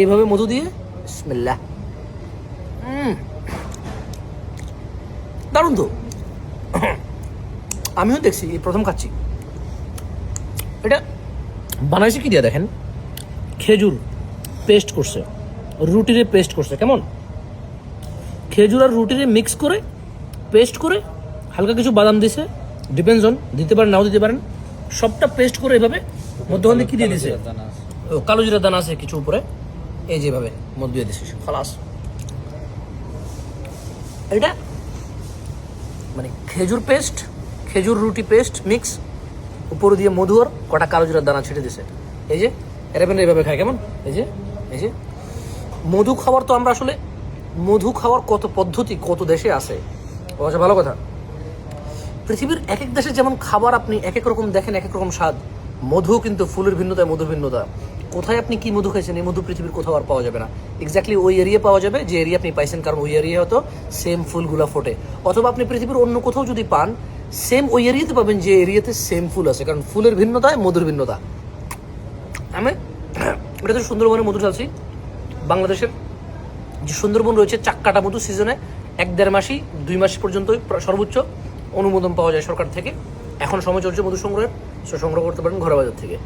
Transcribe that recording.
এইভাবে মধু দিয়ে বিসমিল্লাহ। দারুণ তো। আমিও দেখছি, এই প্রথম খাচ্ছি। এটা বানাইছে কি দিয়ে দেখেন, খেজুর পেস্ট করছে, রুটিরে পেস্ট করছে, কেমন খেজুর আর রুটিরে মিক্স করে পেস্ট করে হালকা কিছু বাদাম দিছে, ডিপেন্ডস অন, দিতে পারেন নাও দিতে পারেন, সবটা পেস্ট করে এভাবে মধ্যখানে কি দিয়ে দিছে, কালো জিরার দানা আছে কিছু উপরে, এই যেভাবে মধ্যে দিয়ে দিছে খালাস। এটা মানে খেজুর পেস্ট, খেজুর রুটি পেস্ট মিক্স, উপরে দিয়ে মধু আর কটা কালো জিরার দানা ছিটে দিছে। এই যে এরাবেন এইভাবে খায়, কেমন এই যে এই যে মধু খাওয়ার তো আমরা আসলে মধু খাওয়ার কত পদ্ধতি কত দেশে আছে, আচ্ছা ভালো কথা। পৃথিবীর এক এক দেশে যেমন খাবার আপনি এক এক রকম দেখেন, এক এক রকম স্বাদ, মধু কিন্তু ফুলের ভিন্নতায় মধুর ভিন্নতা। কোথায় আপনি কি মধু খাইছেন এই মধু পৃথিবীর কোথাও আর পাওয়া যাবে না। এক্স্যাক্টলি ওই এরিয়া পাওয়া যাবে যে এরিয়া আপনি পাইছেন, কারণ ওই এরিয়া হয়তো সেম ফুলগুলো ফোটে। অথবা আপনি পৃথিবীর অন্য কোথাও যদি পান, সেম ওই এরিয়াতে পাবেন যে এরিয়াতে সেম ফুল আছে, কারণ ফুলের ভিন্নতায় মধুর ভিন্নতা। আমি এটা তো সুন্দরবনের মধু চাচ্ছি। বাংলাদেশের যে সুন্দরবন রয়েছে, চাক্কাটা মধু সিজনে 1-1.5 মাসই 2 মাস পর্যন্ত সর্বোচ্চ অনুমোদন পাওয়া যায় সরকার থেকে। এখন সময় চলছে মধু সংগ্রহের, সংগ্রহ করতে পারেন ঘরোয়া বাজার থেকে।